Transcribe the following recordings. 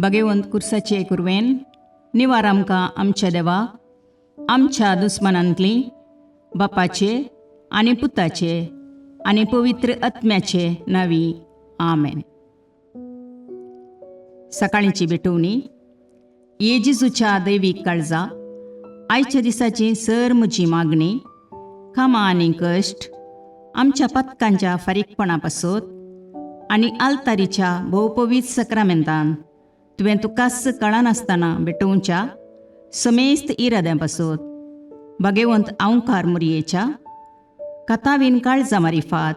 भगवंत कुर्साचे कुरवेन निवार आमकां आमच्या देवाक आमच्या दुस्मनांतली बापाचे आनी पुताचे आनी पवित्र आत्म्याचे नावी आमेन. सकाळींची भेटवणी. येजेजूच्या दैवीक काळजा आयच्या दिसाची सर म्हजी मागणी कामां आनी कश्ट आमच्या पथकांच्या फारीकपणा पासत आनी आल्तारीच्या भोवपवीत सक्रामेंतान तुवें तुकास कळनासतना भेटोवच्या समेस्त इराद्यां पासत भगवंत आंवकार मुरयेच्या कथावीन काळजा मारिफात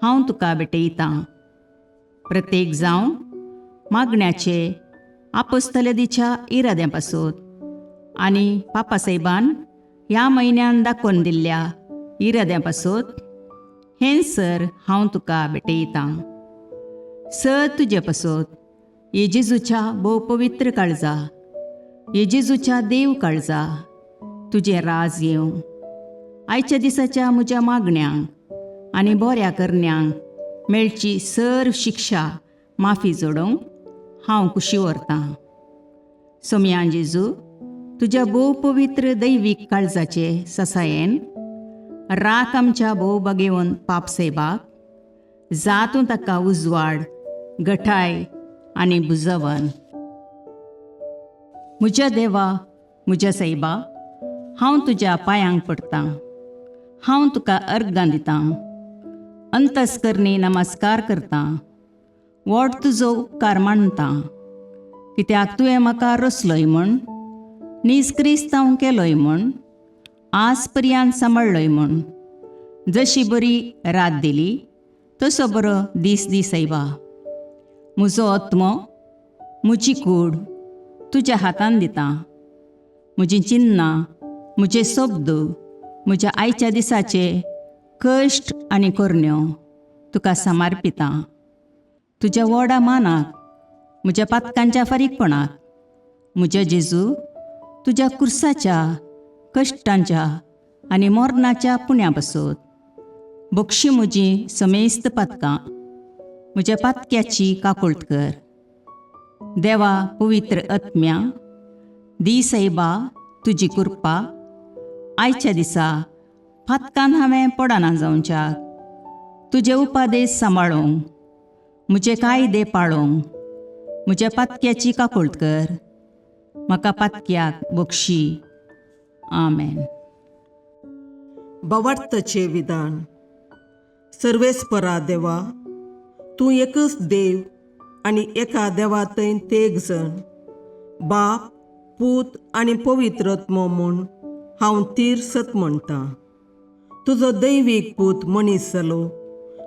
हांव तुका भेटयतां. प्रत्येक जावं मागण्याचे आपोस्तलदीच्या इराद्यां पासत आनी पापासाहेबान ह्या म्हयन्यान दाखोवन दिल्ल्या इराद्यां पासत हें सर हांव तुका भेटयतां. सर तुजे पासत येजेजूच्या भोवपवित्र काळजा, येजेजूच्या देव काळजा तुजें राज येवं. आयच्या दिसाच्या म्हज्या मागण्यांक आनी बऱ्या करण्यांक मेळची सर शिक्षा माफी जोडोवंक हांव कुशी व्हरतां. सोम्या जेजू, तुज्या भोवपवित्र दैवीक काळजाचे ससायेन राख आमच्या भोव भगवंत पापसाहेबाक, जातूं ताका उजवाड, घटाय आनी बुजवण. म्हज्या देवा, म्हज्या साहिबा, हांव तुज्या पांयांक पडटां. हांव तुका अर्गां दितां. अंतस्करणी नमस्कार करतां. व्हड तुजो उपकार मानतां. कित्याक तुवें म्हाका रचलोय म्हूण, निस्क्रिस्तांव केलोय म्हूण, आज पर्यंत सांबाळलोय म्हूण. जशी बरी रात दिली तसो बरो दीस दी साहिबा. म्हजो आत्मो, म्हजी कूड तुज्या हातान दितां. म्हजीं चिन्नां, म्हजे शब्द, म्हज्या आयच्या दिसाचे कश्ट आनी करण्यो तुका समर्पितां. तुज्या व्हडा मानाक, म्हज्या पातकांच्या फारीकपणाक, म्हज्या जेजू तुज्या कुर्साच्या कश्टांच्या आनी मरणाच्या पुण्या पासत बक्षी म्हजीं समेस्त पातकां, म्हज्या पातक्याची काकुळट कर. देवा पवित्र आत्म्या, दी साहिबा तुजी कृपा आयच्या दिसा पातकान हांवें पडना जावच्याक तुजे उपादेश सांबाळूंक, म्हजे कायदे पाळोवंक म्हज्या पातक्याची काकुळट कर. म्हाका पातक्याक बक्षी. आमेन. भावार्थाचे विधान. सर्वेस्परा देवा, तूं एकच देव आनी एका देवातय तेग जण, बाप, पूत आनी पवित्र आत्मो म्हूण हांव तीर सत म्हणटां. तुजो दैवीक पूत मनीस जालो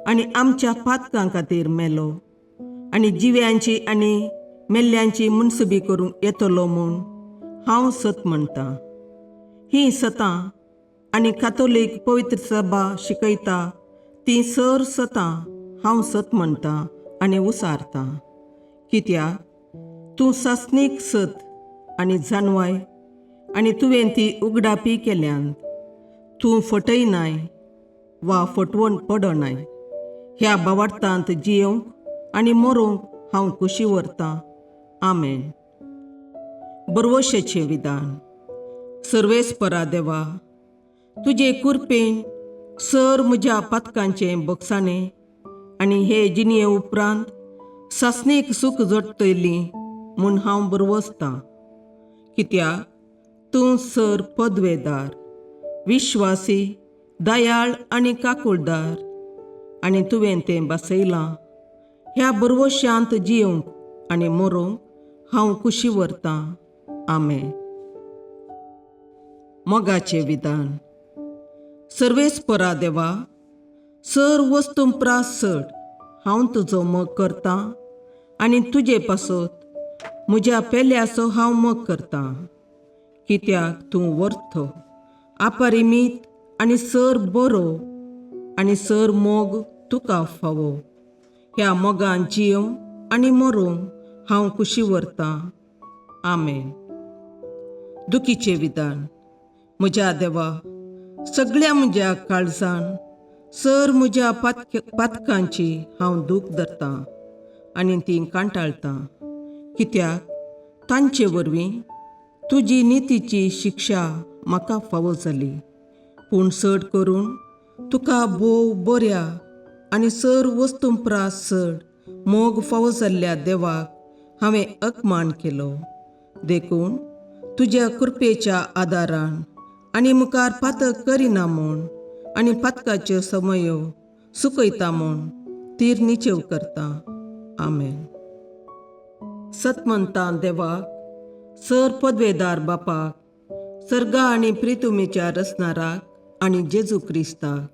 आनी आमच्या पातकां खातीर मेलो आनी जिव्यांची आनी मेल्ल्यांची मुनसुबी करूंक येतलो म्हूण हांव सत म्हणटां. हीं सतां आनी कातोलीक पवित्र सभा शिकयता तीं सर सतां हांव सत म्हणटां आनी उसारतां. कित्याक तूं सासणीक सत आनी जानवाय आनी तुवें ती उगडापी केल्यांत. तूं फटयनाय वा फटवण पडनाय. ह्या भावार्थांत जियोंक आनी मरोवंक हांव कुशी व्हरतां. आमेन. बरवशेचें विधान. सर्वेस्परा देवा, तुजे कृपेन सर म्हज्या पातकांचें बक्षाणें आनी हे जिणये उपरांत सासणेक सूख जोडटलीं म्हूण हांव बरवसतां. कित्याक तूं सर पदवेदार, विश्वासी, दयाळ आनी काकुळदार आनी तुवें तें बसयलां. ह्या बरवश्यांत जियोंक आनी मरोवंक हांव कुशी व्हरतां. आमेन. मोगाचें विधान. सर्वेस्परा देवा, सर वस्तुंपरास चड हांव तुजो मोग करतां आनी तुजे पासत म्हज्या पेल्याचो हांव मोग करतां. कित्याक तूं वर्थ, अपरिमीत आनी सर बरो आनी सर मोग तुका फावो. ह्या मोगान जियोंक आनी मरोवंक हांव कुशी व्हरतां. आमेन. दुखीचें विधान. म्हज्या देवा, सगळ्या म्हज्या काळजान सर म्हज्या पातकांची हांव दूख धरतां आनी तीं कांटाळटां. कित्याक तांचे वरवीं तुजी नितीची शिक्षा म्हाका फावो जाली. पूण चड करून तुका भोव बऱ्या आनी सर वस्तूंपरास चड मोग फावो जाल्ल्या देवाक हांवें अकमान केलो. देखून तुज्या कृपेच्या आदारान आनी मुखार पातक करिना म्हूण आनी पातकाच्यो समयो सुकयता म्हूण तीर निचेव करता. आमेन. सतमंतां देवाक, सर पदवेदार बापाक, सर्गा आनी प्रितुमेच्या रचणाराक आनी जेजू क्रिस्ताक,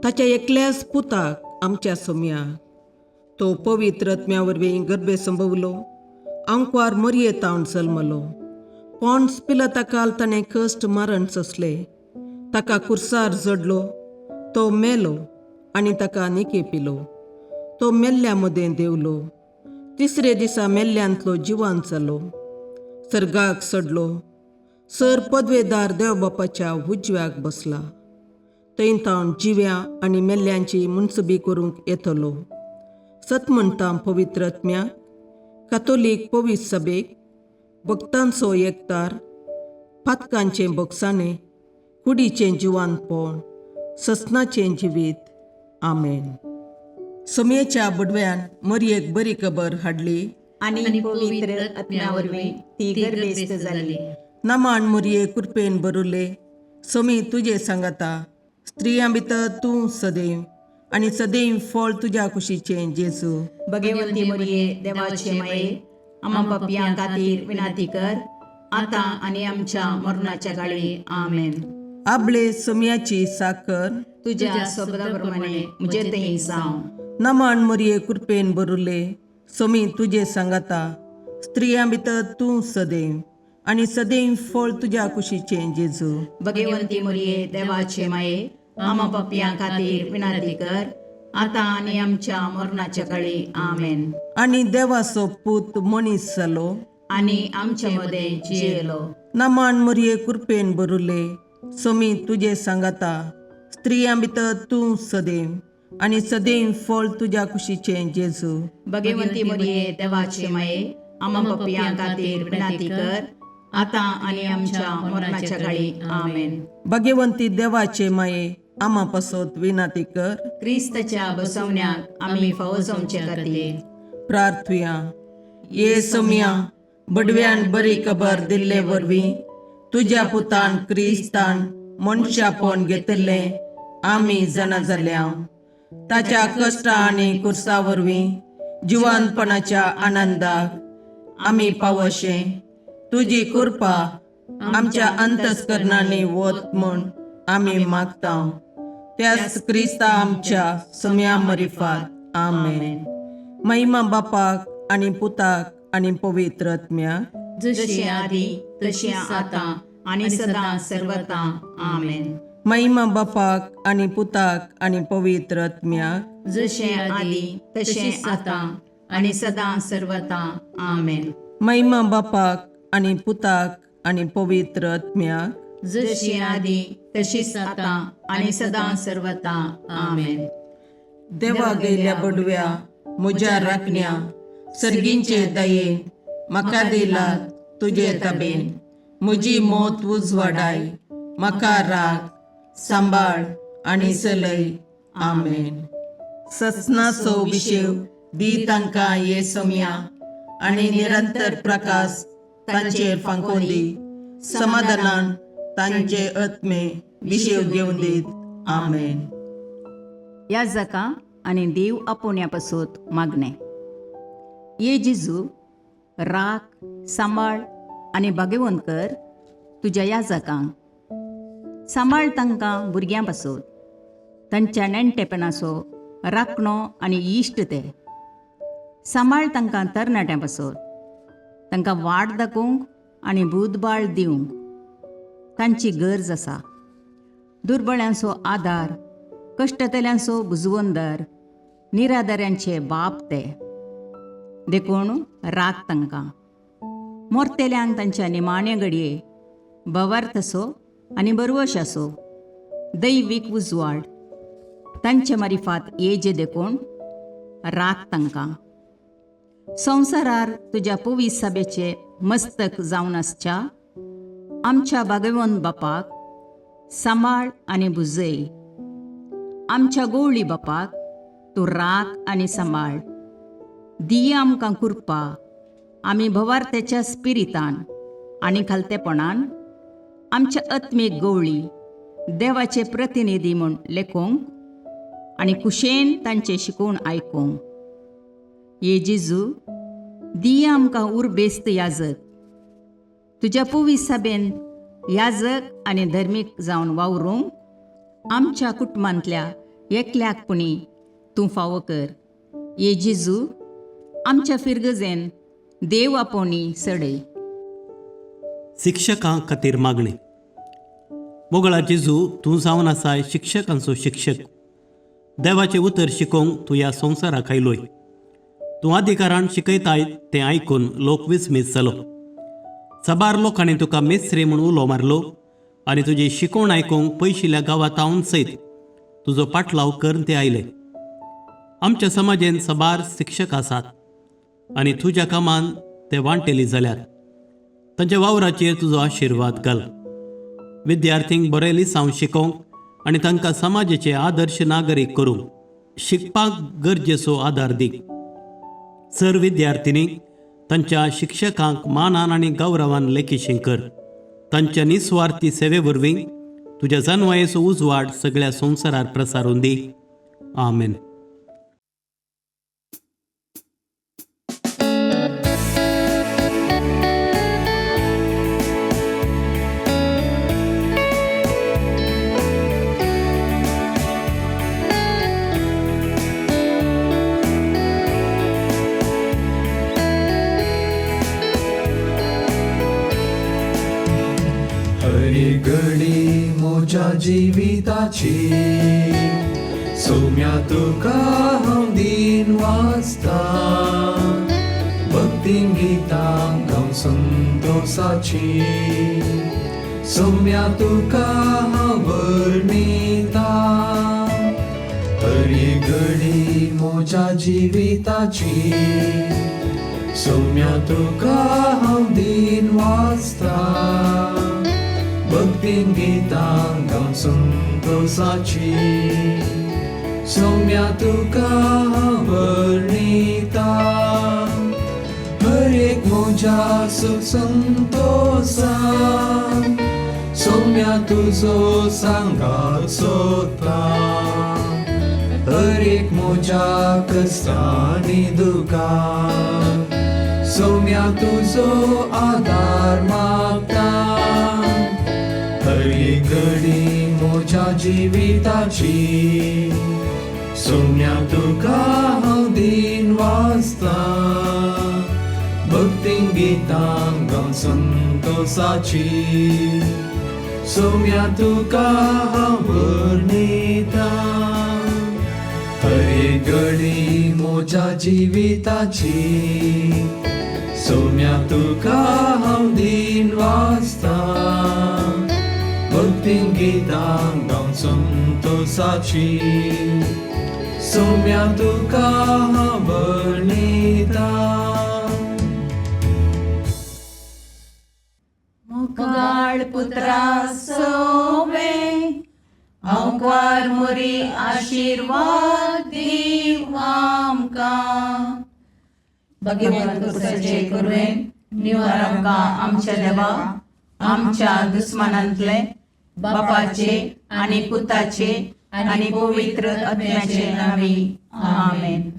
ताच्या एकल्याच पुताक आमच्या सोम्याक, तो पवित्र आत्म्या वरवीं गर्भे संभवलो, आंकवार मरयेतावन जल्मलो, पोंस पिलाताकाल ताणें कश्ट मरण सोंसले, ताका कुर्सार जडलो, तो मेलो आनी ताका निकेपिलो, तो मेल्ल्या मदें देवलो, तिसरे दिसा मेल्ल्यांतलो जिवांत जालो, सर्गाक चडलो, सर पदवेदार देवबापाच्या उजव्याक बसला, थंय तावन जिव्या आनी मेल्ल्यांची मुनसबी करूंक येतलो. सतमंतां पवित्र आत्म्याक, कातोलीक पवित्र सभेक, भक्तांचो एकतार, पातकांचें भोगसाणें, कुडीचें जिवांतपण, ससनाचें जिवीत. आमेन. सोमयेच्या बुडव्यान मरयेक बरी खबर हाडली आनी पवित्र आत्म्या वरवीं ती गर्भेस्त जाली. नमान मरये कृपेन भरुले, सोमी तुजे सांगाता, स्त्रियां भितर तूं सदैव आनी सदैव फळ तुज्या कुशीचें जेजू. भगवंती मरिये देवाचे माये, आम्हा पापियां खातीर विनाती कर, आतां आनी आमच्या मरणाच्या काळी. आमेन. आपले सोमयाची साकर तुज्या शब्दाप्रमाणे म्हजे थंय जावं. नमान मरये कृपेन भरुले, सोमी तुजे सांगाता, स्त्रियां भितर तूं सदैव आनी सदैव फळ तुज्या कुशीचें जेजू. भगवंती मरिये देवाचे माये, आम्हा पापियां खातीर विनाती कर, आतां आनी आमच्या मरणाच्या काळी. आमेन. आनी देवाचो पूत मनीस जालो आनी आमचे मदें जियेलो. नमान मरये कृपेन भरुले, सोमी तुजे सांगाता, स्त्रियां भितर तूं सदैव आनी सदैव फळ तुज्या कुशीचें जेजू. भगवंती मरिये देवाचे माये, आम्हा पापियां खातीर विनाती कर, आतां आनी आमच्या मरणाच्या काळी. आमेन. भगवंती देवाचे माये, आम्हा पासत विनाती कर. क्रिस्ताच्या बसवण्याक आमी फावो जावचे खातीर प्रार्थुया. ये सोम्या, बडव्यान बरी खबर दिल्ले वरवीं तुज्या पुतान क्रिस्तान मनशापण घेतिल्लें आमी जाणा जाल्या, ताच्या कश्टा आनी कुर्सा वरवीं जिवंतपणाच्या आनंदाक आमी पावशे तुजी कृपा आमच्या अंतस्करणांनी वत म्हूण आमी मागता. त्याच क्रिस्ता आमच्या सोम्या मरिफात. आमेन. महिमा बापाक आनी पुताक आनी पवित्र आत्म्याक, जशें आदी तशें आतां आनी सदां सर्वदा. आमेन. महिमा बापाक आनी पुताक आनी पवित्र आत्म्याक, जशें आदी तशें आतां आनी सदां सर्वदा. आमेन. महिमा बापाक आनी पुताक आनी पवित्र आत्म्याक, जशी आदी तशीच आतां आनी सदां सर्वदा. आमेन. देवा गेल्या बडव्या म्हज्या राखण्या, सर्गींचे दयेन म्हाका दिला तुजे ताबेन. म्हजी मोत उजवाडाय, म्हाका राख, सांबाळ आनी चलय. आमेन. ससनाचो विशेव दी तांकां ये सोम्या, आनी निरंतर प्रकाश तांचेर फांकोन दी. समाधानान तांचे आत्मे विशेव घेवन दीत. आमेन. याजकां आनी देव आपोवण्या पासत मागणें. ये जेजू, राख, सांबाळ आनी भाग्यवंत कर तुज्या याजकांक. सांबाळ तांकां भुरग्यां पासत, तांच्या नेणटेपणाचो राखणो आनी इश्ट ते. सांबाळ तांकां तरणाट्यां पासत, तांकां वाट दाखोवंक आनी बुधबाळ दिवंक तांची गरज आसा. दुर्बळ्यांचो आदार, कश्टतल्यांचो बुजवंदर, निराधाऱ्यांचे बाप ते. देखून राख तांकां. मोरतेल्यांक तांच्या निमाणे घडये भवार्थसो आनी बरवशाचो दैवीक उजवाड तांचे मारिफात येजे देखून राख तांकां. संवसारार तुज्या पवित्र सभेचे मस्तक जावन आसच्या आमच्या भागवंत बापाक सांबाळ आनी बुजय. आमच्या गवळी बापाक तूं राख आनी सांबाळ. दिया आमकां कुरपा आमी भवार्थ्याच्या स्पिरितान आनी खालतेपणान आमच्या आत्मीक गवळी देवाचे प्रतिनिधी म्हूण लेखोंक आनी कुशेन तांचे शिकोवन आयकूंक. ये जेजू, दिया आमकां उर्बेस्त याजक. तुज्या पवित्र सभेन याजक आनी धर्मीक जावन वावरूंक आमच्या कुटुंबांतल्या एकल्याकपणी तूं फावो कर. ये जेजू, आमच्या फिरगजेन देव आपोवणी सडय. शिक्षकां खातीर मागणी. मोगळा जेजू, तूं जावन आसाय शिक्षकांचो शिक्षक. देवाचें उतर शिकोवंक तूं ह्या संवसाराक आयलोय. तूं अधिकारान शिकयताय तें आयकून लोक विस्मीत जालो. सबार लोकांनी तुका मेस्त्री म्हूण उलो मारलो आनी तुजी शिकोवण आयकूंक पयशिल्ल्या गांवांतावन सयत तुजो पाटलाव करून ते आयले. आमच्या समाजेन सबार शिक्षक आसात आनी तुज्या कामान ते वांटेली जाल्यात. तांच्या वावराचेर तुजो आशिर्वाद घाल. विद्यार्थींक बरे लिसांव शिकोवंक आनी तांकां समाजाचे आदर्श नागरीक करूंक शिकपाक गरजेचो आदार दी. सर विद्यार्थिनींक तांच्या शिक्षकांक मानान आनी गौरवान लेखीशीं कर. तांच्या निस्वार्थी सेवे वरवीं तुज्या जानवायेचो उजवाड सगळ्या संवसारार प्रसारून दी. आमेन. हरी घडी म्हज्या जिविताची सौम्या तुका हांव दिन वाचता. भक्तीन गितां गावन संतोषाची सौम्या तुका हांव वर्णिता. हरी घडी म्हज्या जिविताची सौम्या तुका हांव दिन वाचता. भक्तीन गितां गावन संतोषाची सौम्या तुका हांव वर्णिता. हर एक म्हज्या सुख संतोषान सौम्या तुजो सांगात सोदता. हर एक म्हज्या कश्टांनी दुखान सौम्या तुजो आदार मागता. हरी घडी म्हज्या जिविताची सौम्या तुका हांव दिन वाचता. भक्तीन गितां गावन संतोषाची सौम्या तुका हांव वर्णिता. हरी घडी म्हज्या जिविताची सौम्या तुका हांव दिन वाचता. भक्तीन गितां गावन संतोषाची सौम्या तुका हांव वर्णिता. मुगाळ पुत्रा सोवे अवकार मोरी आशीर्वाद दीव आमकां. भगवंत कुसाचे करुवेन निवार आमकां आमच्या देवा आमच्या दुस्मानांतले बापाचे आनी पुताचे आनी पवित्र आत्म्याचे नांवी. आमेन.